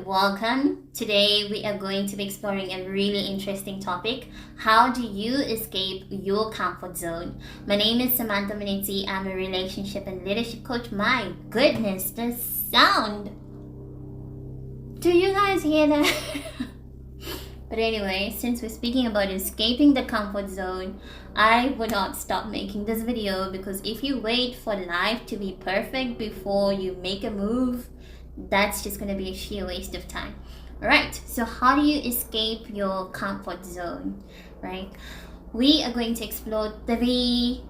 welcome. Today we are going to be exploring a really interesting topic. How do you escape your comfort zone? My name is Samantha Manizzi. I'm a relationship and leadership coach. My goodness, the sound. Do you guys hear that? But anyway, since we're speaking about escaping the comfort zone, I would not stop making this video because if you wait for life to be perfect before you make a move, that's just going to be a sheer waste of time. All right, so how do you escape your comfort zone, right? We are going to explore 3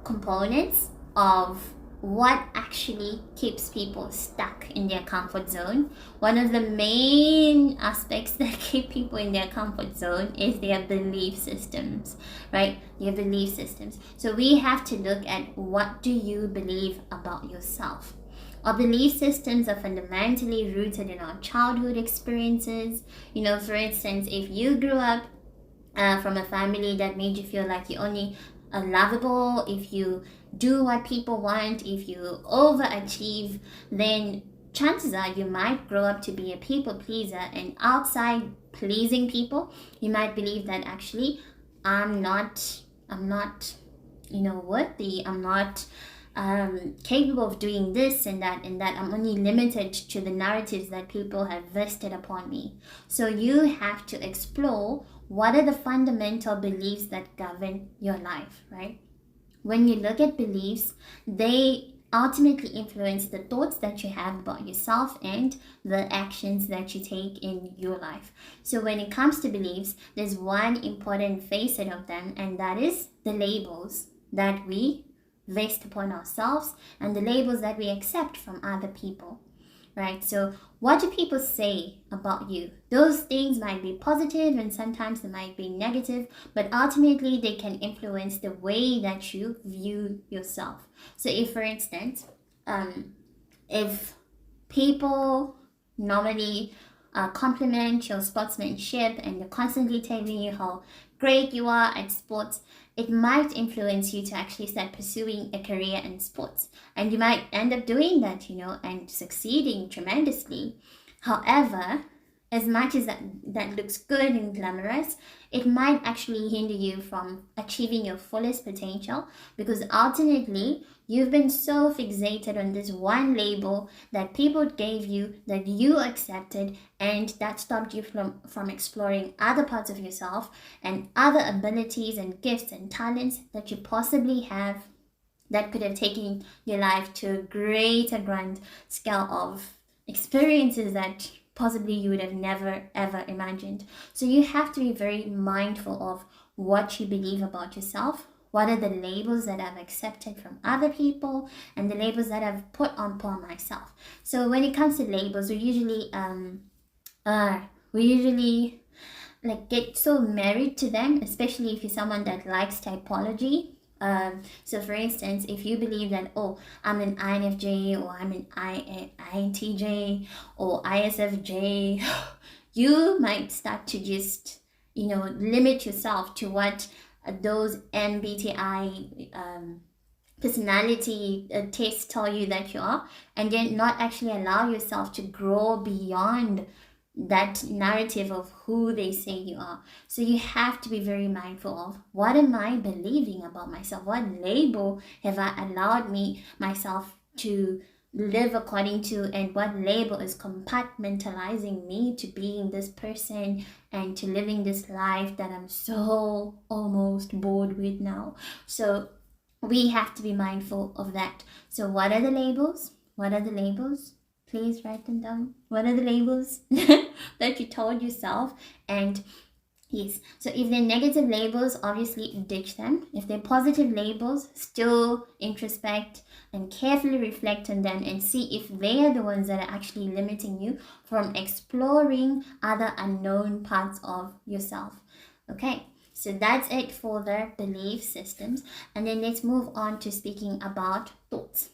components of what actually keeps people stuck in their comfort zone. One of the main aspects that keep people in their comfort zone is their belief systems, right? Their belief systems. So we have to look at, what do you believe about yourself? Our belief systems are fundamentally rooted in our childhood experiences. For instance, if you grew up from a family that made you feel like you're only lovable if you do what people want, if you overachieve, then chances are you might grow up to be a people pleaser, and outside pleasing people, you might believe that actually I'm not worthy, I'm not capable of doing this and that, I'm only limited to the narratives that people have vested upon me. So you have to explore, what are the fundamental beliefs that govern your life, right? When you look at beliefs, they ultimately influence the thoughts that you have about yourself and the actions that you take in your life. So when it comes to beliefs, there's one important facet of them, and that is the labels that we vest upon ourselves and the labels that we accept from other people, right? So what do people say about you? Those things might be positive and sometimes they might be negative, but ultimately they can influence the way that you view yourself. So if, for instance, if people normally compliment your sportsmanship and they're constantly telling you how great you are at sports, it might influence you to actually start pursuing a career in sports. And you might end up doing that, and succeeding tremendously. However, as much as that looks good and glamorous, it might actually hinder you from achieving your fullest potential, because ultimately you've been so fixated on this one label that people gave you, that you accepted, and that stopped you from exploring other parts of yourself and other abilities and gifts and talents that you possibly have, that could have taken your life to a greater grand scale of experiences that possibly you would have never ever imagined. So you have to be very mindful of what you believe about yourself, what are the labels that I've accepted from other people, and the labels that I've put upon myself. So when it comes to labels, we usually get so married to them, especially if you're someone that likes typology. So for instance, if you believe that, I'm an INFJ, or I'm an INTJ, or ISFJ, you might start to just, limit yourself to what those MBTI personality tests tell you that you are, and then not actually allow yourself to grow beyond that narrative of who they say you are. So you have to be very mindful of, what am I believing about myself? What label have I allowed myself to live according to, and what label is compartmentalizing me to being this person and to living this life that I'm so almost bored with now. So we have to be mindful of that. So what are the labels? Please write them down. What are the labels that you told yourself? And yes, so if they're negative labels, obviously ditch them. If they're positive labels, still introspect and carefully reflect on them and see if they are the ones that are actually limiting you from exploring other unknown parts of yourself. Okay, so that's it for the belief systems. And then let's move on to speaking about thoughts.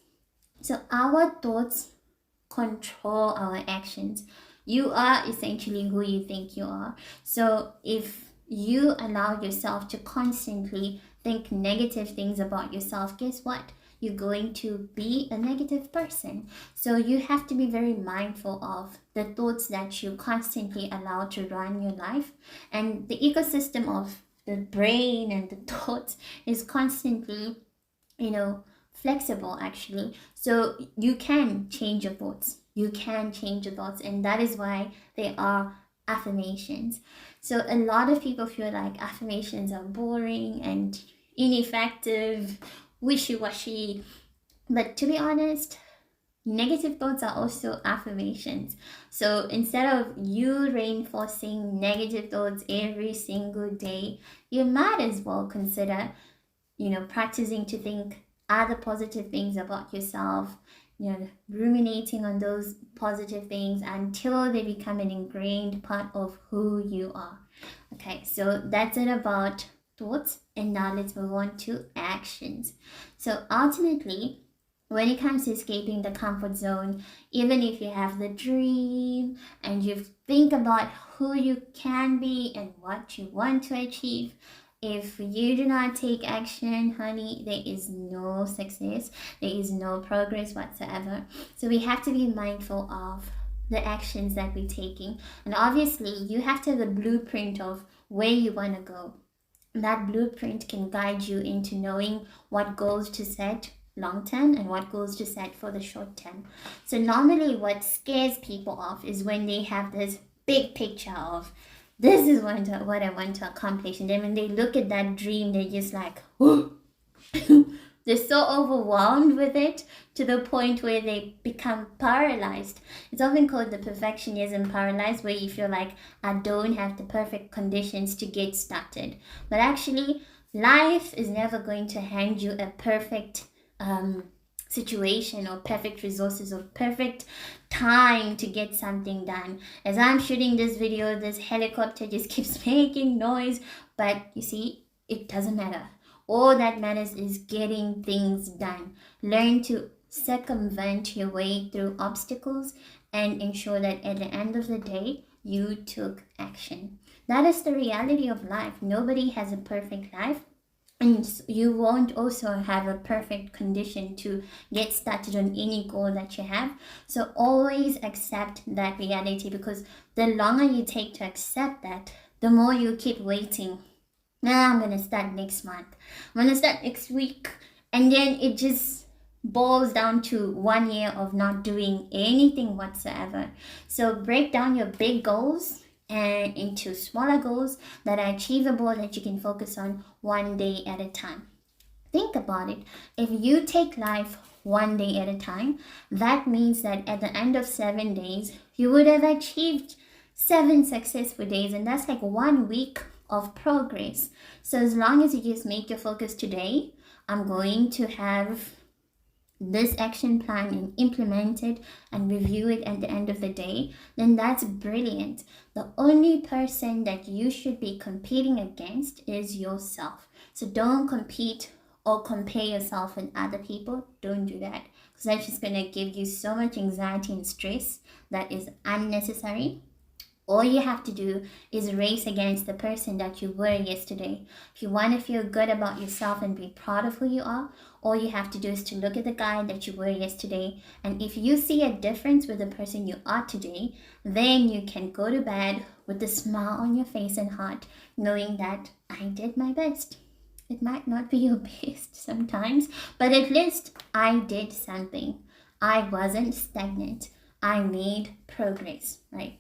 So our thoughts control our actions. You are essentially who you think you are. So if you allow yourself to constantly think negative things about yourself, guess what? you're going to be a negative person. So you have to be very mindful of the thoughts that you constantly allow to run your life. And the ecosystem of the brain and the thoughts is constantly, flexible actually. So you can change your thoughts. You can change your thoughts, and that is why they are affirmations. So a lot of people feel like affirmations are boring and ineffective, wishy-washy. But to be honest, negative thoughts are also affirmations. So instead of you reinforcing negative thoughts every single day, you might as well consider, practicing to think other positive things about yourself, ruminating on those positive things until they become an ingrained part of who you are. Okay, so that's it about thoughts, and now let's move on to actions. So ultimately, when it comes to escaping the comfort zone, even if you have the dream and you think about who you can be and what you want to achieve, if you do not take action, honey, there is no success, there is no progress whatsoever. So we have to be mindful of the actions that we're taking. And obviously, you have to have a blueprint of where you want to go. That blueprint can guide you into knowing what goals to set long term and what goals to set for the short term. So normally what scares people off is when they have this big picture of this is what I want to accomplish, and then when they look at that dream, they're just like, oh. They're so overwhelmed with it to the point where they become paralyzed. It's often called the perfectionism paralyzed, where you feel like I don't have the perfect conditions to get started. But actually, life is never going to hand you a perfect situation or perfect resources or perfect time to get something done. As I'm shooting this video, this helicopter just keeps making noise, but you see, it doesn't matter. All that matters is getting things done. Learn to circumvent your way through obstacles and ensure that at the end of the day, you took action. That is the reality of life. Nobody has a perfect life. And you won't also have a perfect condition to get started on any goal that you have. So always accept that reality, because the longer you take to accept that, the more you keep waiting. Now I'm going to start next month. I'm going to start next week. And then it just boils down to 1 year of not doing anything whatsoever. So break down your big goals and into smaller goals that are achievable, that you can focus on one day at a time. Think about it. If you take life one day at a time, that means that at the end of 7 days, you would have achieved 7 successful days, and that's like 1 week of progress. So as long as you just make your focus today, I'm going to have this action plan and implement it and review it at the end of the day, then that's brilliant. The only person that you should be competing against is yourself. So don't compete or compare yourself with other people. Don't do that, because that's just going to give you so much anxiety and stress that is unnecessary. All you have to do is race against the person that you were yesterday. If you want to feel good about yourself and be proud of who you are, all you have to do is to look at the guy that you were yesterday. And if you see a difference with the person you are today, then you can go to bed with a smile on your face and heart, knowing that I did my best. It might not be your best sometimes, but at least I did something. I wasn't stagnant. I made progress, right?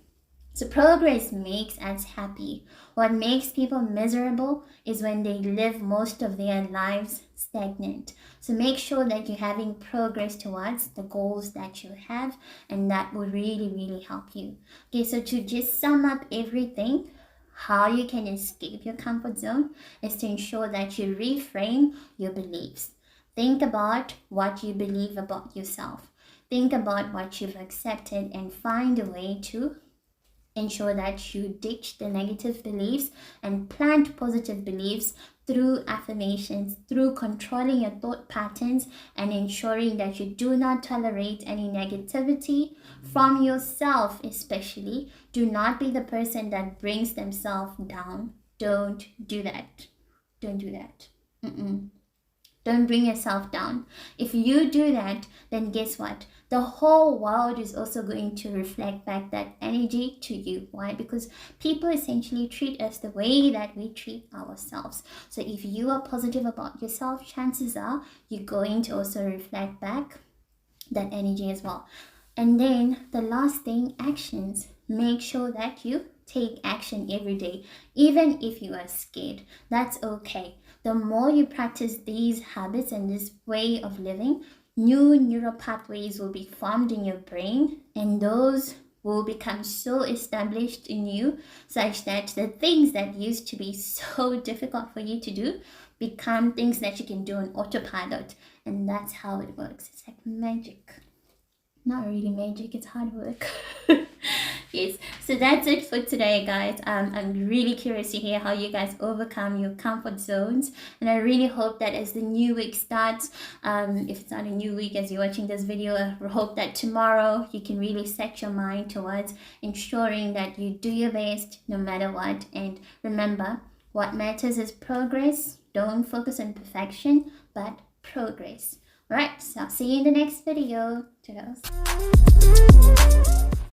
So progress makes us happy. What makes people miserable is when they live most of their lives stagnant. So make sure that you're having progress towards the goals that you have, and that will really, really help you. Okay, so to just sum up everything, how you can escape your comfort zone is to ensure that you reframe your beliefs. Think about what you believe about yourself. Think about what you've accepted and find a way to ensure that you ditch the negative beliefs and plant positive beliefs through affirmations, through controlling your thought patterns and ensuring that you do not tolerate any negativity from yourself. Especially, do not be the person that brings themselves down. Don't do that. Don't do that. Don't bring yourself down. If you do that, then guess what? The whole world is also going to reflect back that energy to you. Why? Because people essentially treat us the way that we treat ourselves. So if you are positive about yourself, chances are you're going to also reflect back that energy as well. And then the last thing, actions. Make sure that you take action every day, even if you are scared. That's okay. The more you practice these habits and this way of living, new neural pathways will be formed in your brain, and those will become so established in you such that the things that used to be so difficult for you to do become things that you can do on autopilot. And that's how it works. It's like magic. Not really magic, it's hard work. Yes, so that's it for today, guys. I'm really curious to hear how you guys overcome your comfort zones, and I really hope that as the new week starts, if it's not a new week as you're watching this video, I hope that tomorrow you can really set your mind towards ensuring that you do your best no matter what. And remember, what matters is progress. Don't focus on perfection, but progress. Alright, so I'll see you in the next video. Toodles.